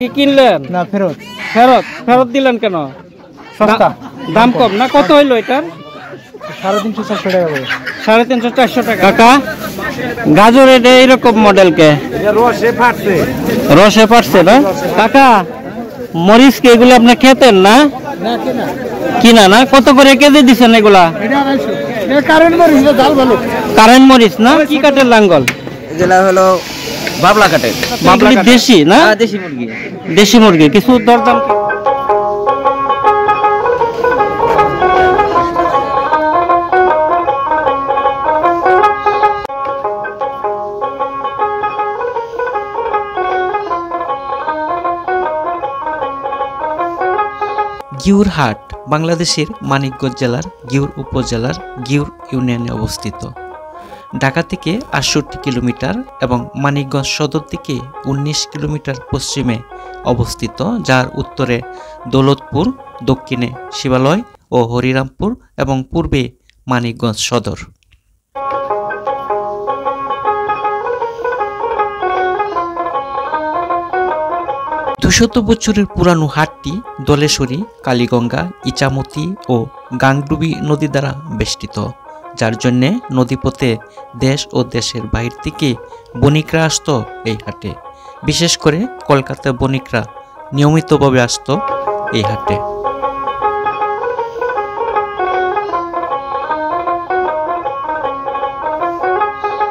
কি কিনলেন? না ফেরত। ফেরত ফেরত দিলেন কেন? সস্তা, দাম কম না? কত হইলো এটার? 350-400 টাকা করে। 350-400 টাকা। কাকা গাজর এটা এইরকম মডেল কে? রসে পারছে না কাকা? মরিচ কে এগুলো আপনি খেতেন না? কিনা না? কত করে কেজি দিচ্ছেন এগুলা? কারেন্ট মরিচ না? কি কাঠের লাঙ্গল? যেটা হলো বাবলা কাটে। বাবলা দেশি না? দেশি মুরগি। দেশি মুরগি। কিছু দরদাম গিউর হাট বাংলাদেশের মানিকগঞ্জ জেলার গিউর উপজেলার গিউর ইউনিয়নে অবস্থিত। ঢাকা থেকে 68 কিলোমিটার এবং মানিকগঞ্জ সদর থেকে 19 কিলোমিটার পশ্চিমে অবস্থিত, যার উত্তরে দৌলতপুর, দক্ষিণে শিবালয় ও হরিরামপুর এবং পূর্বে মানিকগঞ্জ সদর। দুশত বছরের পুরানো হাটটি দলেশ্বরী, কালীগঙ্গা, ইচামতি ও গাংডুবি নদী দ্বারা বেষ্টিত, যার জন্যে নদীপথে দেশ ও দেশের বাহির থেকে বণিকরা আসত এই হাটে। বিশেষ করে কলকাতার বণিকরা নিয়মিতভাবে আসত এই হাটে।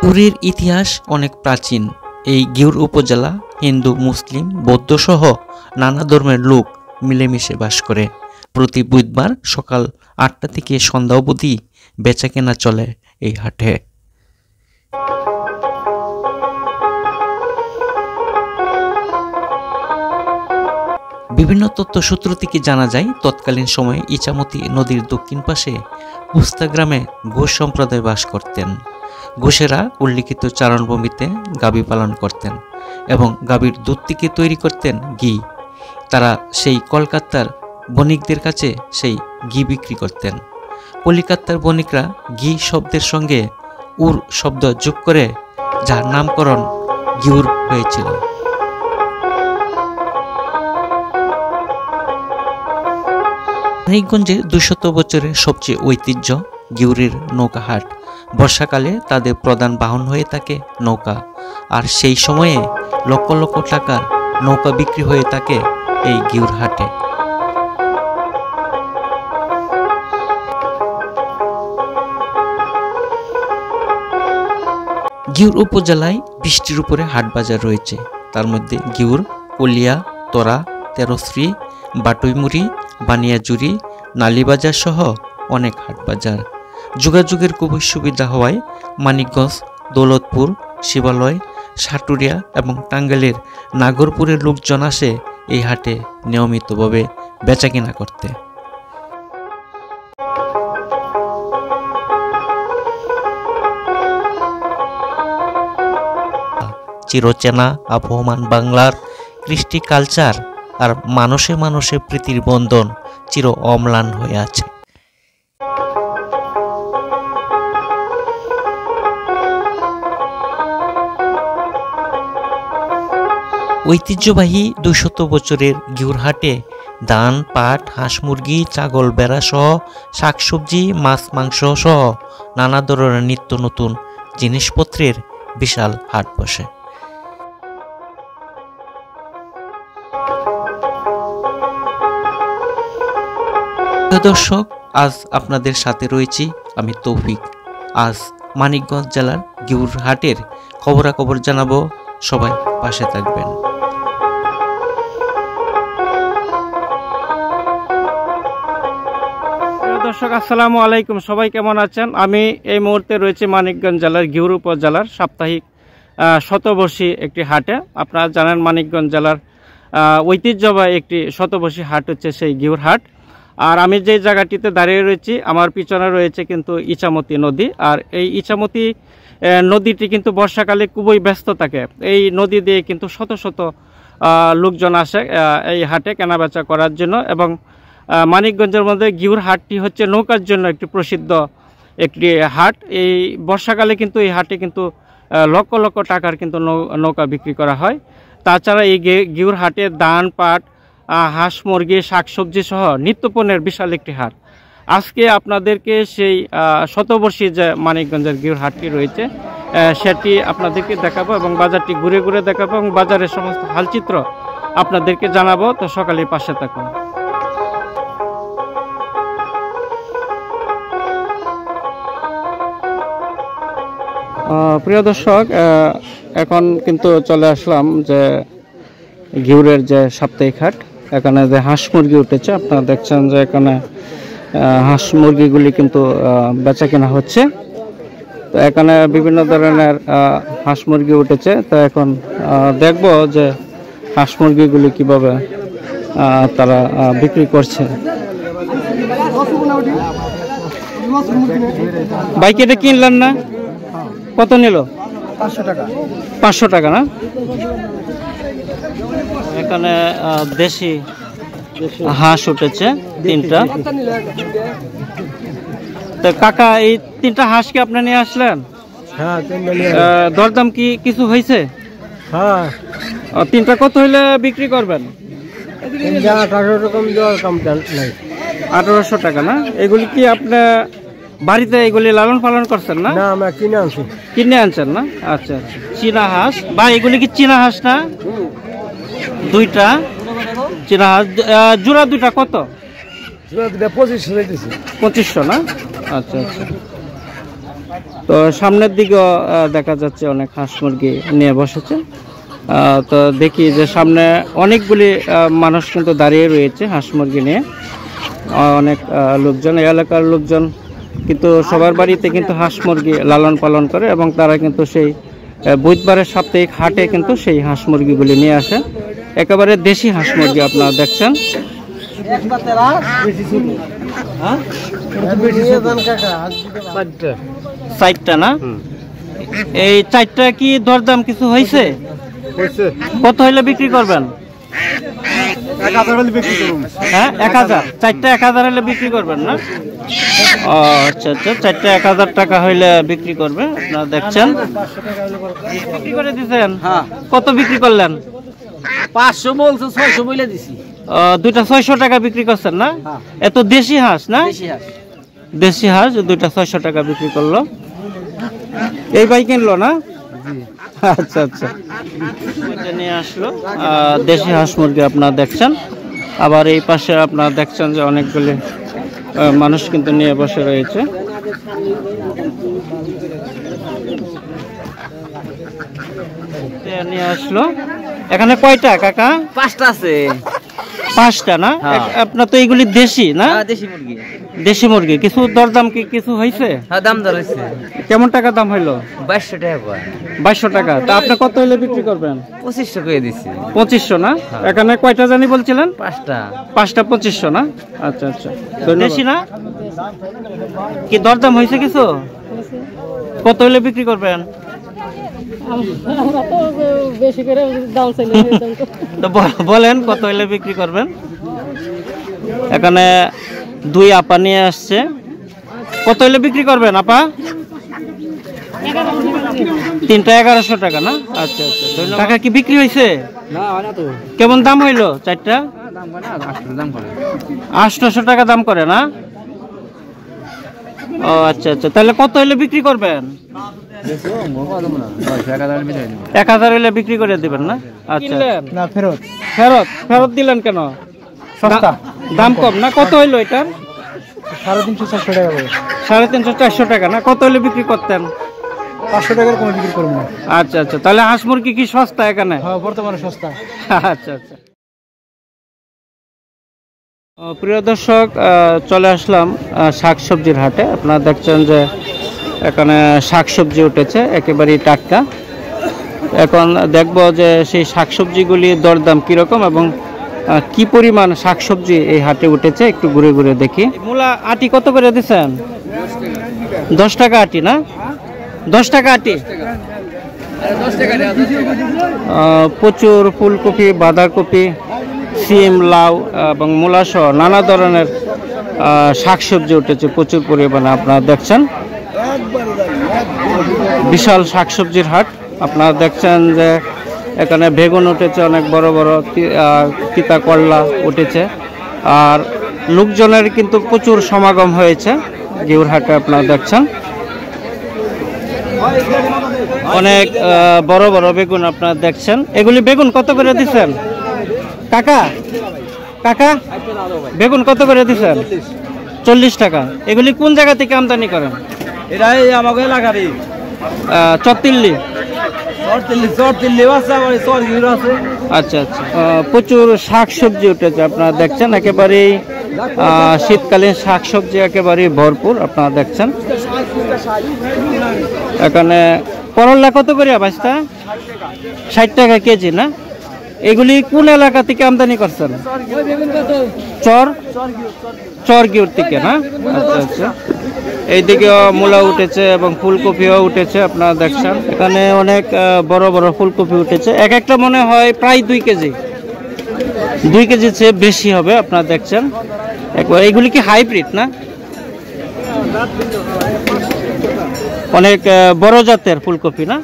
গিউরের ইতিহাস অনেক প্রাচীন। এই গিউর উপজেলা হিন্দু, মুসলিম, বৌদ্ধ সহ নানা ধর্মের লোক মিলেমিশে বাস করে। প্রতি বুধবার সকাল 8টা থেকে সন্ধ্যা অবধি বেচা কেনা চলে এই হাটে। বিভিন্ন তথ্যসূত্র থেকে জানা যায়, তৎকালীন সময়ে ইচামতি নদীর দক্ষিণ পাশে উস্তা গ্রামে ঘোষ সম্প্রদায় বাস করতেন। ঘোষেরা উল্লিখিত চারণভূমিতে গাভী পালন করতেন এবং গাভীর দুধ থেকে তৈরি করতেন ঘি। তারা সেই কলকাতার বণিকদের কাছে সেই ঘি বিক্রি করতেন। কলিকাতার বণিকরা ঘি শব্দের সঙ্গে উর শব্দ যোগ করে, যার নামকরণ গিউর হয়েছিল। মানিকগঞ্জের 200 বছরের সবচেয়ে ঐতিহ্য গিউরের নৌকাহাট। বর্ষাকালে তাদের প্রধান বাহন হয়ে থাকে নৌকা, আর সেই সময়ে লক্ষ লক্ষ টাকার নৌকা বিক্রি হয়ে থাকে এই গিউর হাটে। গিউর উপজেলায় 20টির উপরে হাট বাজার রয়েছে। তার মধ্যে গিউর, কলিয়া, তোরা, তেরশ্রী, বাটুইমুড়ি, বানিয়াজুরি, নালিবাজার সহ অনেক হাট বাজার। যোগাযোগের খুবই সুবিধা হওয়ায় মানিকগঞ্জ, দৌলতপুর, শিবালয়, সাটুরিয়া এবং টাঙ্গাইলের নাগরপুরের লোকজন আসে এই হাটে নিয়মিতভাবে বেচাকেনা করতে। চিরচেনা আবহমান বাংলার কৃষ্টি কালচার আর মানুষে মানুষে প্রীতির বন্ধন চির অম্লান হয়ে আছে। ঐতিহ্যবাহী 200 বছরের গিউর হাটে ধান, পাট, হাঁস, মুরগি, ছাগল, বেড়া সহ শাকসবজি, মাছ, মাংস সহ নানা ধরনের নিত্য নতুন জিনিসপত্রের বিশাল হাট বসে। দর্শক, আজ আপনাদের সাথে রয়েছি আমি তৌফিক। আজ মানিকগঞ্জ জেলার গিউর হাটের খবরাখবর জানাবো, সবাই পাশে থাকবেন। দর্শক আসসালামু আলাইকুম, সবাই কেমন আছেন? আমি এই মুহূর্তে রয়েছে মানিকগঞ্জ জেলার গিউর উপজেলার সাপ্তাহিক শতবর্ষী একটি হাটে। আপনারা জানেন মানিকগঞ্জ জেলার ঐতিহ্যবাহী একটি শতবর্ষী হাট হচ্ছে সেই গিউর হাট। আর আমি যে জায়গাটিতে দাঁড়িয়ে রয়েছি, আমার পিছনে রয়েছে কিন্তু ইচামতি নদী। আর এই ইচামতি নদীটি কিন্তু বর্ষাকালে খুবই ব্যস্ত থাকে। এই নদী দিয়ে কিন্তু শত শত লোকজন আসে এই হাটে কেনাবেচা করার জন্য। এবং মানিকগঞ্জের মধ্যে গিউর হাটটি হচ্ছে নৌকার জন্য একটি প্রসিদ্ধ একটি হাট। এই বর্ষাকালে কিন্তু এই হাটে কিন্তু লক্ষ লক্ষ টাকার কিন্তু নৌকা বিক্রি করা হয়। তাছাড়া এই গিউর হাটে ধান, পাট, হাঁস, মুরগি, শাকসবজি সহ নিত্যপণ্যের বিশাল একটি হাট। আজকে আপনাদেরকে সেই শতবর্ষী যে মানিকগঞ্জের গিউর হাটটি রয়েছে সেটি আপনাদেরকে দেখাবো এবং বাজারটি ঘুরে ঘুরে দেখাবো এবং বাজারের সমস্ত হালচিত্র আপনাদেরকে জানাবো। তো সকালে পাশে থাকুন। প্রিয় দর্শক, এখন কিন্তু চলে আসলাম যে ঘিউরের যে সাপ্তাহিক হাট। এখানে যে হাঁস মুরগি উঠেছে, আপনারা দেখছেন যে এখানে হাঁস মুরগিগুলি কিন্তু বেচা কেনা হচ্ছে। তো এখানে বিভিন্ন ধরনের হাঁস মুরগি উঠেছে। তো এখন দেখব যে হাঁস মুরগিগুলি কিভাবে তারা বিক্রি করছে। বাইক এটা কিনলেন না? কত নিল? 500 টাকা। 500 টাকা না? এখানে দেশি হাঁস উঠেছে 3টা। তো কাকা, এই 3টা হাঁস কি আপনি নিয়ে আসলেন? হ্যাঁ, দরদাম কি কিছু হয়েছে? হ্যাঁ, 3টা কত হইলে বিক্রি করবেন? 1800 টাকা না? এগুলি কি আপনি বাড়িতে এগুলি লালন পালন করছেন না? না, আমরা কিনে আনছি। কিনে আনছেন না? আচ্ছা আচ্ছা। চীনা হাঁস বা এগুলি কি চীনা হাঁস না? 2টা চীনা হাঁস। জোড়া 2টা কত? 2500 না? আচ্ছা আচ্ছা। তো সামনের দিকেও দেখা যাচ্ছে অনেক হাঁস মুরগি নিয়ে বসেছে। তো দেখি যে সামনে অনেকগুলি মানুষ কিন্তু দাঁড়িয়ে রয়েছে হাঁস মুরগি নিয়ে। অনেক লোকজন, এই এলাকার লোকজন কিন্তু সবার বাড়িতে কিন্তু হাঁস মুরগি লালন পালন করে এবং তারা কিন্তু সেই বুধবারের সাপ্তাহিক হাটে কিন্তু সেই হাঁস মুরগিগুলি নিয়ে আসে। একেবারে দেশি হাঁস মুরগি আপনারা দেখছেন। 4টা না? এই 4টা কি দরদাম কিছু হয়েছে? কত হইলে বিক্রি করবেন? 1000 বিক্রি করুন। হ্যাঁ, 1000। 4টা 1000 হলে বিক্রি করবেন না? ও আচ্ছা আচ্ছা, 4টা 1000 টাকা হইলে বিক্রি করবে। আপনারা দেখছেন বিক্রি করে দিচ্ছেন। কত বিক্রি করলেন? 500 বলছে, 600 বলে দিছি। 2টা 600 টাকা বিক্রি করছেন না? এত দেশি হাঁস না? দেশি হাঁস 2টা 600 টাকা বিক্রি করলো। এই ভাই কিনলো না? আচ্ছা আচ্ছা, নিয়ে আসলো দেশি হাঁস মুরগি আপনারা দেখছেন। আবার এই পাশে আপনারা দেখছেন যে অনেকগুলি মানুষ কিন্তু নিয়ে বসে রয়েছে। নিয়ে আসলো। এখানে কয়টা কাকা? 5টা আছে। 5টা না? আপনার তো এইগুলি দেশি না? দেশি মুরগি। দেশি মুরগি। কিছু দরদাম কি কিছু হয়েছে? হ্যাঁ, দাম দর হয়েছে। কেমন টাকা দাম হইলো? 2200 টাকা। 2200 টাকা। তা আপনি কত হইলে বিক্রি করবেন? 2500 করে দিছি। 2500 না? এখানে কয়টা জানি বলছিলেন? 5টা। 5টা 2500 না? আচ্ছা আচ্ছা। দেশি না? কি দরদাম হয়েছে কিছু? কত হইলে বিক্রি করবেন? তো বলেন কত হইলে বিক্রি করবেন? এখানে 2 আপা নিয়ে আসছে। কত হইলে বিক্রি করবেন আপা? 3টা 1100 টাকা না? আচ্ছা আচ্ছা, ধন্যবাদ। টাকা কি বিক্রি হয়েছে? কেমন দাম হইলো 4টা? 800 টাকা দাম করে না? ও আচ্ছা আচ্ছা, তাহলে কত হইলে বিক্রি করবেন? 1000 হইলে বিক্রি করে দিবেন না? আচ্ছা না, ফেরত। ফেরত? ফেরত দিলেন কেন? সস্তা, দাম কম না? কত হইলো এটার? 350-400 টাকা করে। 350-400 টাকা না? কত হইলে বিক্রি করতেন? 500 টাকার কমে বিক্রি করবো না। আচ্ছা আচ্ছা, তাহলে হাঁস মুরগি কি সস্তা এখানে? হ্যাঁ, বর্তমানে সস্তা। আচ্ছা আচ্ছা। প্রিয় দর্শক, চলে আসলাম শাকসবজির হাটে। আপনারা দেখছেন যে এখানে শাকসবজি উঠেছে একেবারেই টাটকা। এখন দেখব যে সেই শাকসবজিগুলি দরদাম কীরকম এবং কি পরিমাণ শাকসবজি এই হাটে উঠেছে। একটু ঘুরে ঘুরে দেখি। মূলা আটি কত করে দিচ্ছেন? 10 টাকা আটি না? 10 টাকা আটি। প্রচুর ফুলকপি, বাঁধাকপি, সিম, লাউ এবং মূলা সহ নানা ধরনের শাকসবজি উঠেছে প্রচুর পরিমাণে। আপনারা দেখছেন বিশাল শাকসবজির হাট। আপনারা দেখছেন যে এখানে বেগুন উঠেছে, অনেক বড় বড় তিতা করলা উঠেছে। আর লোকজনের কিন্তু প্রচুর সমাগম হয়েছে গিউর হাটে, আপনারা দেখছেন অনেক বড় বড় বেগুন আপনারা দেখছেন। এগুলি বেগুন কত করে দিচ্ছেন কাকা? কাকা বেগুন কত করে দিচ্ছেন? 40 টাকা। এগুলি কোন জায়গা থেকে আমদানি করেন? এটা আমাকে এলাকারই চরতিল্লি। আচ্ছা আচ্ছা, প্রচুর শাকসবজি উঠেছে আপনারা দেখছেন, একেবারেই শীতকালীন শাকসবজি একেবারেই ভরপুর আপনারা দেখছেন। এখানে করলা কত করে বাস্তা? 60 টাকা কেজি না? এগুলি কোন এলাকা থেকে আমদানি করছেন? চরগিউর থেকে না? আচ্ছা আচ্ছা, এইদিকে মূলা উঠেছে এবং ফুলকপিও উঠেছে আপনারা দেখছেন। এখানে অনেক বড় বড় ফুলকপি উঠেছে, এক একটা মনে হয় প্রায় 2 কেজি, 2 কেজির চেয়ে বেশি হবে আপনারা দেখছেন। একবার এইগুলি কি হাইব্রিড না? অনেক বড় জাতের ফুলকপি না?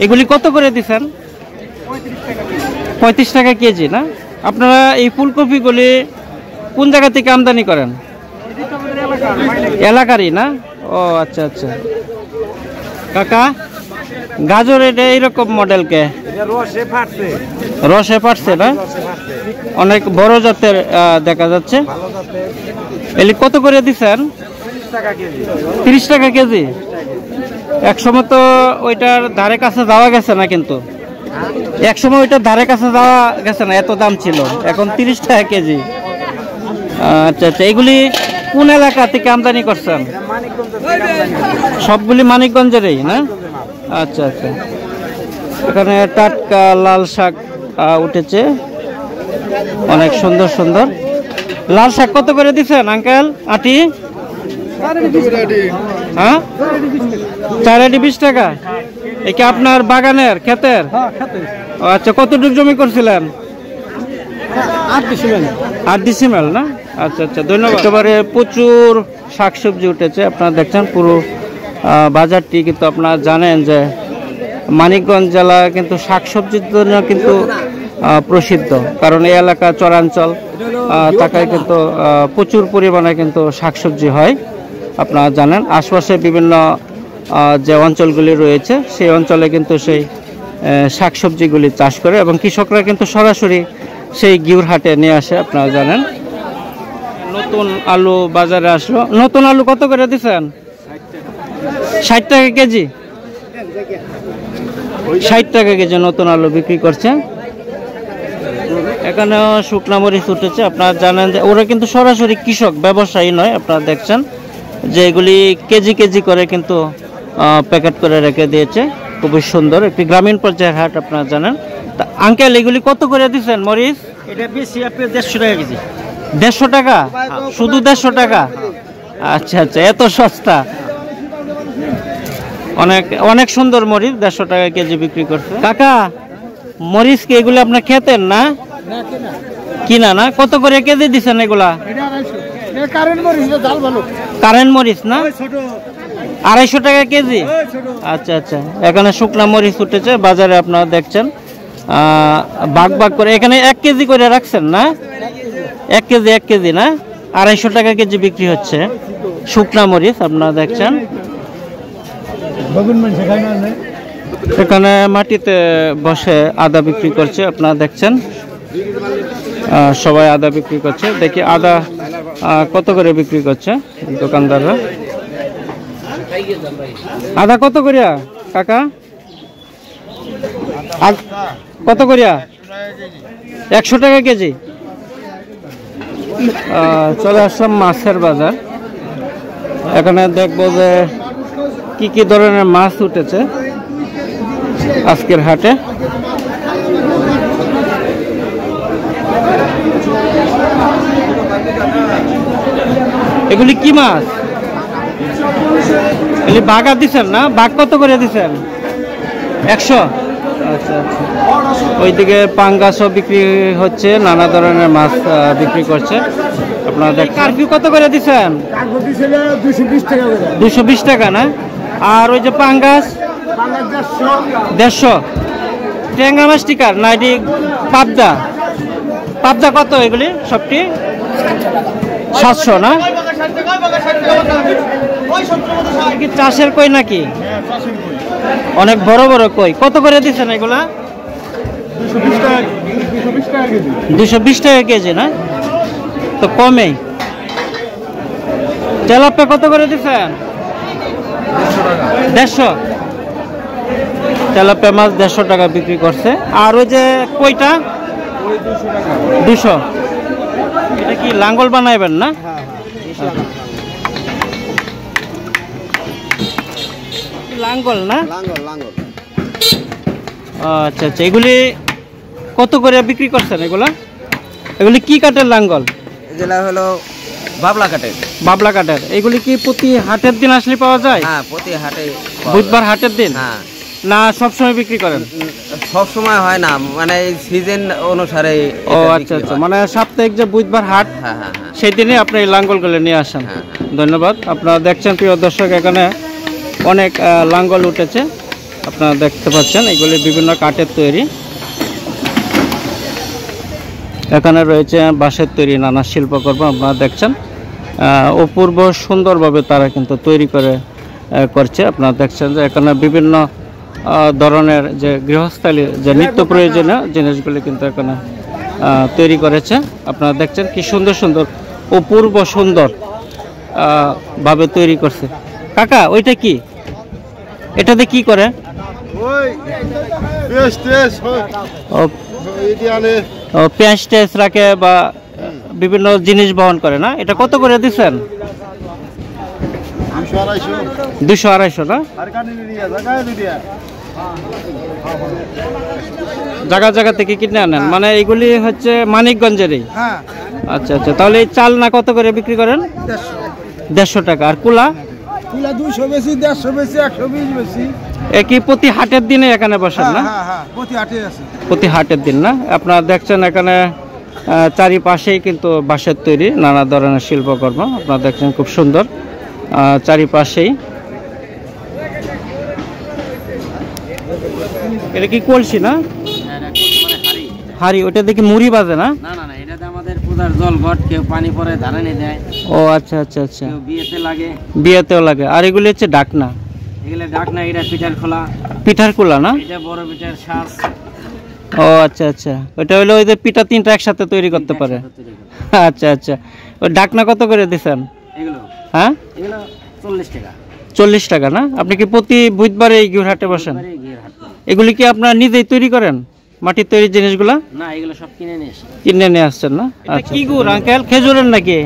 এগুলি কত করে দিচ্ছেন? 35 টাকা কেজি না? আপনারা এই ফুলকপিগুলি কোন জায়গা থেকে আমদানি করেন? এলাকারই না? ও আচ্ছা আচ্ছা। কাকা গাজর এটা এইরকম মডেল কে? রসে ফাটছে না? অনেক বড় জাতের দেখা যাচ্ছে। এলি কত করে দিচ্ছেন? 30 টাকা কেজি। এক সময় তো ওইটার ধারে কাছে যাওয়া গেছে না, কিন্তু এক সময় ওইটার ধারে কাছে যাওয়া গেছে না, এত দাম ছিল, এখন 30 টাকা কেজি। আচ্ছা আচ্ছা, এগুলি কোন এলাকা থেকে আমদানি করছেন? সবগুলি মানিকগঞ্জেরই না? আচ্ছা আচ্ছা। এখানে টাটকা লাল শাক উঠেছে, অনেক সুন্দর সুন্দর। লাল শাক কত করে দিচ্ছেন আঙ্কেল আটি? হ্যাঁ, 4 আটি 20 টাকা। এ কি আপনার বাগানের ক্ষেতের? আচ্ছা, কতটুকু জমি করছিলেন? 8 ডিসিমেল না? আচ্ছা আচ্ছা, ধন্যবাদ। একেবারে প্রচুর শাকসবজি উঠেছে আপনারা দেখছেন। পুরো বাজারটি কিন্তু আপনারা জানেন যে মানিকগঞ্জ জেলা কিন্তু শাকসবজির জন্য কিন্তু প্রসিদ্ধ, কারণ এই এলাকা চরাঞ্চল, তাকায় কিন্তু প্রচুর পরিমাণে কিন্তু শাকসবজি হয় আপনারা জানেন। আশপাশে বিভিন্ন যে অঞ্চলগুলি রয়েছে সেই অঞ্চলে কিন্তু সেই শাকসবজিগুলি চাষ করে এবং কৃষকরা কিন্তু সরাসরি সেই গিউর হাটে নিয়ে আসে আপনারা জানেন। নতুন আলু বাজারে আসলো। নতুন আলু কত করে দিচ্ছেন? 60 টাকা কেজি। 60 টাকা কেজি নতুন আলু বিক্রি করছে। এখানেও শুকনা মরিচ উঠেছে আপনারা জানেন যে ওরা কিন্তু সরাসরি কৃষক, ব্যবসায়ী নয়। আপনারা দেখছেন যে এগুলি কেজি কেজি করে কিন্তু প্যাকেট করে রেখে দিয়েছে। খুবই সুন্দর একটি গ্রামীণ পর্যায়ের হাট আপনারা জানেন। তা আঙ্কেল এগুলি কত করে দিচ্ছেন মরিচ? এটা বেশি, আপনি 150 টাকা কেজি। 150 টাকা? শুধু 150 টাকা? আচ্ছা আচ্ছা, এত সস্তা। অনেক অনেক সুন্দর মরিচ 150 টাকা কেজি বিক্রি করছে। কাকা মরিচ কি এগুলো আপনার খেতেন না? কিনা না? কত করে কেজি দিচ্ছেন এগুলা? কারেন্ট মরিচ না? 250 টাকা কেজি। আচ্ছা আচ্ছা, এখানে শুকনা মরিচ উঠেছে বাজারে আপনারা দেখছেন ভাগ ভাগ করে। এখানে 1 কেজি করে রাখছেন না? 1 কেজি না? 250 টাকা কেজি বিক্রি হচ্ছে শুকনা মরিচ আপনারা দেখছেন। এখানে মাটিতে বসে আদা বিক্রি করছে আপনারা দেখছেন। সবাই আদা বিক্রি করছে। দেখি আদা কত করে বিক্রি করছে দোকানদাররা। আদা কত করিয়া কাকা? কত করিয়া? 100 টাকা কেজি। চলে আসলাম মাছের বাজার। এখানে দেখবো যে কি কি ধরনের মাছ উঠেছে আজকের হাটে। এগুলি কি মাছ? এগুলি বাঘা দিচ্ছেন না? বাঘ কত করে দিচ্ছেন? 100। আচ্ছা আচ্ছা, ওইদিকে পাঙ্গাসও বিক্রি হচ্ছে, নানা ধরনের মাছ বিক্রি করছে আপনারা দেখেন। কারফিউ কত করে দিচ্ছেন? 220 টাকা না? আর ওই যে পাঙ্গাস 150 ট্যাংরা মাছ টিকার না এটি পাবদা? পাবদা কত এগুলি সবটি? 700 না? কি চাষের কই নাকি? অনেক বড় বড় কই। কত করে দিচ্ছেন এগুলা? 220 টাকা কেজি না? তো কমেই। তেলাপিয়া কত করে দিচ্ছেন? 150। তেলাপিয়া মাছ 150 টাকা বিক্রি করছে। আর ওই যে কইটা 200। এটা কি লাঙ্গল বানাইবেন না? লাঙ্গল না? আচ্ছা আচ্ছা, এগুলি কত করে বিক্রি করছেন এগুলা? এগুলি কি কাঠের লাঙ্গল? এগুলা হলো বাবলা কাঠের। বাবলা কাঠের। এগুলি কি প্রতি হাটের দিন আসলে পাওয়া যায়? হ্যাঁ, প্রতি হাটে। বুধবার হাটের দিন? হ্যাঁ। না সব সময় বিক্রি করেন? সব সময় হয় না, মানে সিজন অনুসারে। ও আচ্ছা আচ্ছা, মানে সাপ্তাহিক যে বুধবার হাট, হ্যাঁ হ্যাঁ হ্যাঁ, সেই দিনে আপনি এই লাঙ্গলগুলো নিয়ে আসেন। ধন্যবাদ। আপনারা দেখছেন প্রিয় দর্শক, এখানে অনেক লাঙ্গল উঠেছে, আপনারা দেখতে পাচ্ছেন। এগুলি বিভিন্ন কাঠের তৈরি। এখানে রয়েছে বাঁশের তৈরি নানা শিল্পকর্ম, আপনারা দেখছেন। অপূর্ব সুন্দরভাবে তারা কিন্তু তৈরি করছে। আপনারা দেখছেন যে এখানে বিভিন্ন ধরনের যে গৃহস্থালী যে নিত্য প্রয়োজনীয় জিনিসগুলি কিন্তু এখানে তৈরি করেছে। আপনারা দেখছেন কি সুন্দর সুন্দর, অপূর্ব সুন্দর ভাবে তৈরি করছে। কাকা ওইটা কি? এটাতে কি করে? পেঁয়াজ টেস্ট রাখে বা বিভিন্ন জিনিস বহন করে না? এটা কত করে দিচ্ছেন? 200-250 না? জায়গা জায়গা থেকে কিনে আনেন, মানে এগুলি হচ্ছে মানিকগঞ্জেরই? আচ্ছা আচ্ছা, তাহলে এই চাল না কত করে বিক্রি করেন? 150 টাকা। আর কুলা? 200 বেশি, 150 বেশি, 120 বেশি। একই প্রতি হাটের দিনে এখানে বসেন না? প্রতি হাটে আছে। প্রতি হাটের দিন না? আপনারা দেখছেন এখানে চারিপাশেই কিন্তু বাঁশের তৈরি নানা ধরনের শিল্পকর্ম। আপনারা দেখছেন খুব সুন্দর চারিপাশেই। এটা কি কলসি না? হাড়ি। ওটা দেখি মুড়ি বাজে না? না না না, এটাতে আমাদের পূজার জল ঘট, কেউ পানি পরে ধারানি দেয়। ও আচ্ছা আচ্ছা আচ্ছা, কেউ বিয়েতে লাগে। বিয়েতেও লাগে। আর এগুলি হচ্ছে ডাকনা? এগুলো ডাকনা, এটা পিঠার খোলা। পিঠার কুলা না? এটা বড় পিঠার শ্বাস। ও আচ্ছা আচ্ছা, ওটা হলো ওই যে পিঠা 3টা একসাথে তৈরি করতে পারে। আচ্ছা আচ্ছা, ওই ডাকনা কত করে দিচ্ছেন? এগুলো হ্যাঁ, এগুলো 40 টাকা। 40 টাকা না? আপনি কি প্রতি বুধবারে এই গিরহাটে বসেন? এগুলি কি আপনারা নিজেই তৈরি করেন, মাটির তৈরি জিনিসগুলা? না, এগুলো সব কিনে নিয়ে আসি। কিনে নিয়ে আসছেন না? আচ্ছা, কি গুড় আঙ্কেল? খেজুরের নাকি?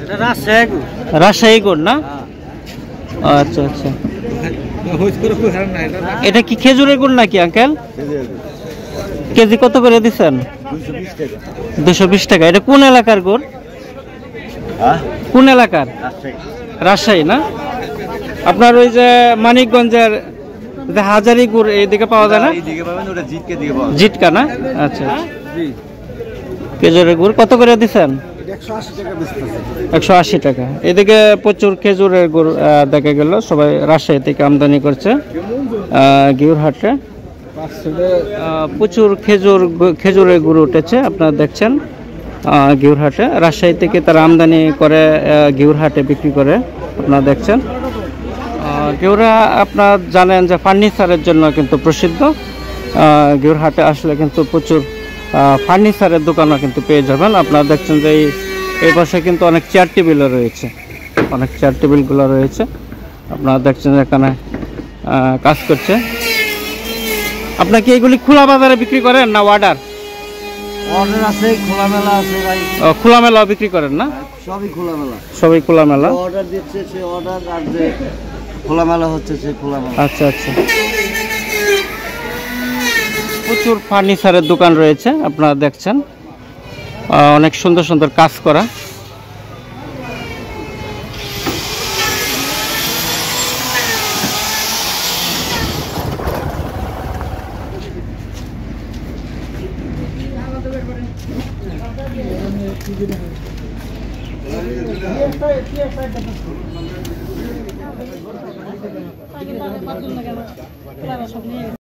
এটা রাজশাহী গুড়। রাজশাহী গুড় না? আচ্ছা আচ্ছা, এটা কি খেজুরের গুড় নাকি আঙ্কেল? কেজি কত করে দিচ্ছেন? 220 টাকা। এটা কোন এলাকার গুড়? কোন এলাকার? রাজশাহী না? আপনার ওই যে মানিকগঞ্জের যে হাজারি গুড় এইদিকে পাওয়া যায় না? জিটকা না? আচ্ছা, খেজুরের গুড় কত করে দিচ্ছেন? 180 টাকা। এদিকে প্রচুর খেজুরের গুড় দেখা গেল, সবাই রাজশাহী থেকে আমদানি করছে গিরহাটে। প্রচুর খেজুরের গুড় উঠেছে, আপনারা দেখছেন গিরহাটে। রাজশাহী থেকে তারা আমদানি করে গিরহাটে বিক্রি করে, আপনারা দেখছেন। গিরহা আপনারা জানেন যে ফার্নিচারের জন্য কিন্তু প্রসিদ্ধ। গিরহাটে আসলে কিন্তু প্রচুর ফার্নিচারের দোকানও কিন্তু পেয়ে যাবেন। আপনারা দেখছেন যে এই পাশে কিন্তু অনেক চেয়ার টেবিলও রয়েছে, অনেক চেয়ার টেবিলগুলো রয়েছে। আপনারা দেখছেন এখানে কাজ করছে। আপনার কি এগুলি খোলা বাজারে বিক্রি করেন না অর্ডার? অর্ডার আছে, খোলামেলা আছে ভাই। খোলামেলা বিক্রি করেন না? সবই খোলামেলা। সবই খোলামেলা। অর্ডার দিচ্ছে সে অর্ডার, আর যে খোলামেলা হচ্ছে সে খোলামেলা। আচ্ছা আচ্ছা, প্রচুর ফার্নিচারের দোকান রয়েছে, আপনারা দেখছেন অনেক সুন্দর সুন্দর কাজ করা।